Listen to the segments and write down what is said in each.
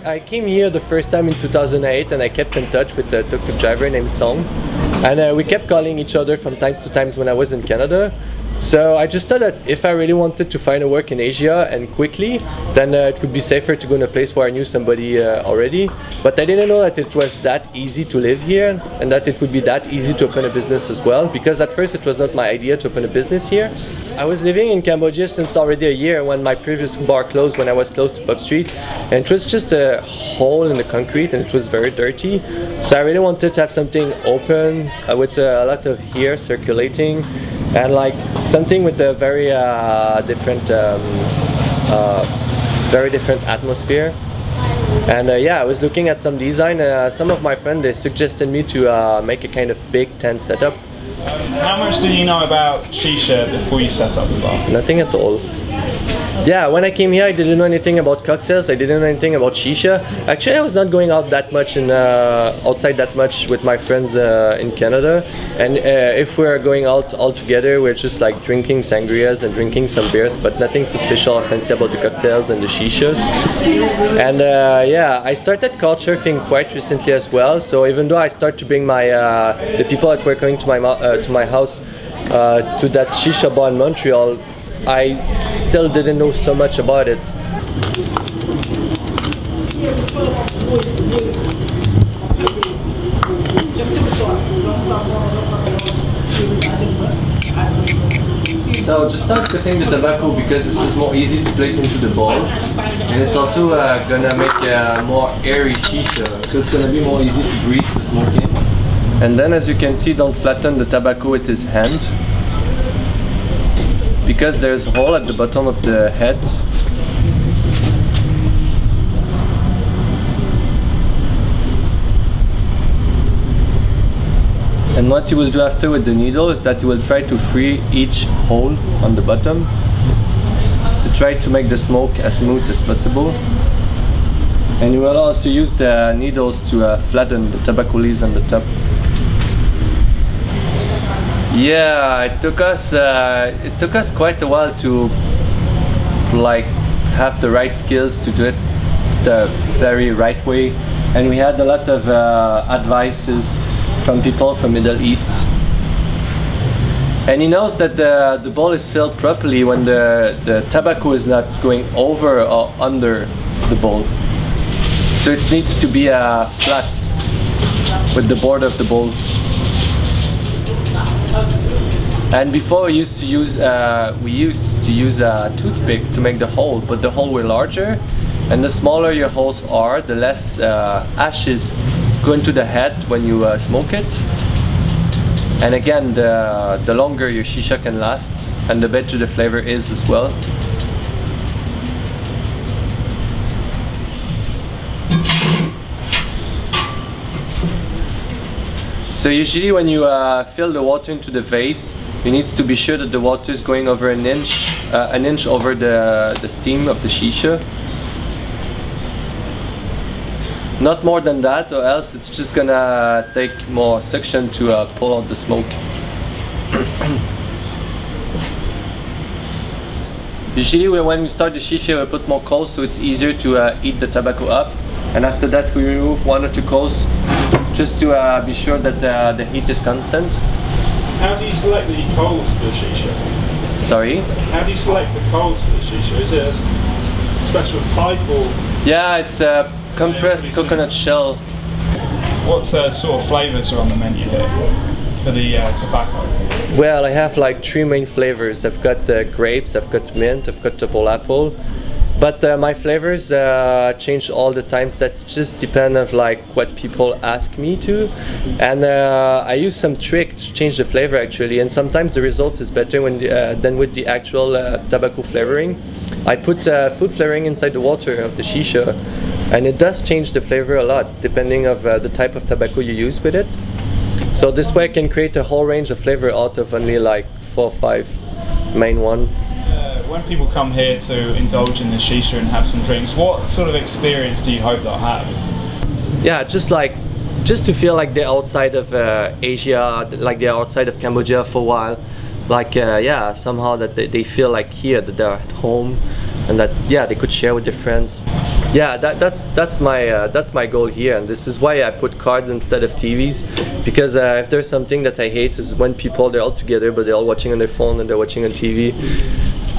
I came here the first time in 2008 and I kept in touch with a tuk-tuk driver named Song. And we kept calling each other from time to time when I was in Canada. So I just thought that if I really wanted to find a work in Asia and quickly, then it would be safer to go in a place where I knew somebody already. But I didn't know that it was that easy to live here and that it would be that easy to open a business as well, because at first it was not my idea to open a business here. I was living in Cambodia since already a year when my previous bar closed, when I was close to Pub Street, and it was just a hole in the concrete and it was very dirty. So I really wanted to have something open with a lot of air circulating, and like something with a very different atmosphere. And yeah, I was looking at some design. Some of my friends, they suggested me to make a kind of big tent setup. How much did you know about shisha before you set up the bar? Nothing at all. Yeah, when I came here I didn't know anything about cocktails, I didn't know anything about shisha. Actually I was not going out that much outside that much with my friends in Canada, and if we're going out all together we're just like drinking sangrias and drinking some beers, but nothing so special or fancy about the cocktails and the shishas. And yeah, I started couchsurfing quite recently as well, so even though I start to bring my the people that were coming to my house to that shisha bar in Montreal, I still didn't know so much about it. So just start cutting the tobacco because this is more easy to place into the bowl, and it's also gonna make a more airy shisha, so it's gonna be more easy to grease the smoking. And then, as you can see, don't flatten the tobacco with his hand, because there's a hole at the bottom of the head. And what you will do after with the needle is that you will try to free each hole on the bottom to try to make the smoke as smooth as possible. And you will also use the needles to flatten the tobacco leaves on the top. Yeah, it took us quite a while to like have the right skills to do it the very right way, and we had a lot of advices from people from Middle East. And he knows that the bowl is filled properly when the tobacco is not going over or under the bowl. So it needs to be flat with the border of the bowl. And before we used to use a toothpick to make the hole, but the hole were larger, and the smaller your holes are, the less ashes go into the head when you smoke it. And again, the longer your shisha can last, and the better the flavor is as well. So usually when you fill the water into the vase, you need to be sure that the water is going over an inch over the steam of the shisha. Not more than that, or else it's just gonna take more suction to pull out the smoke. Usually when we start the shisha, we put more coals so it's easier to heat the tobacco up, and after that we remove 1 or 2 coals just to be sure that the heat is constant. How do you select the coals for the shisha? Sorry? How do you select the coals for the shisha? Is it a special type or? Yeah, it's a compressed coconut shell. What sort of flavours are on the menu here for the tobacco? Well, I have like 3 main flavors. I've got grapes, I've got mint, I've got double apple. But my flavors change all the times. That just depends on like what people ask me to, and I use some trick to change the flavor actually. And sometimes the result is better when than with the actual tobacco flavoring. I put food flavoring inside the water of the shisha, and it does change the flavor a lot depending of the type of tobacco you use with it. So this way I can create a whole range of flavor out of only like 4 or 5 main one. When people come here to indulge in the shisha and have some drinks, what sort of experience do you hope they'll have? Yeah, just to feel like they're outside of Asia, like they're outside of Cambodia for a while. Like yeah, somehow that they feel like here, that they're at home, and that yeah, they could share with their friends. Yeah, that's my goal here, and this is why I put cards instead of TVs, because if there's something that I hate is when people, they're all together but they're all watching on their phone and they're watching on TV.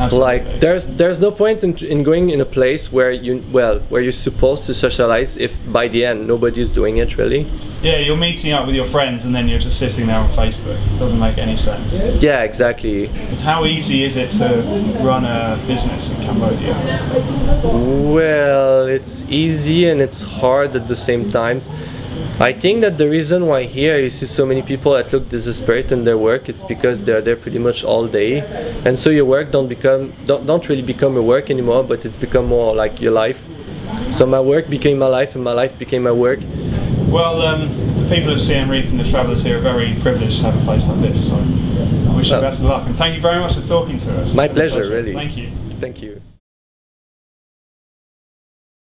Absolutely. Like there's no point in going in a place where you're supposed to socialize if by the end nobody's doing it really. Yeah, you're meeting up with your friends and then you're just sitting there on Facebook. It doesn't make any sense. Yeah, exactly. How easy is it to run a business in Cambodia? Well, it's easy and it's hard at the same times. I think that the reason why here you see so many people that look desperate in their work, it's because they're there pretty much all day, and so your work don't really become a work anymore, but it's become more like your life. So my work became my life and my life became my work. Well, the people of Siem Reap and the travellers here are very privileged to have a place like this, so I wish you best of luck, and thank you very much for talking to us. My pleasure, really. Thank you. Thank you.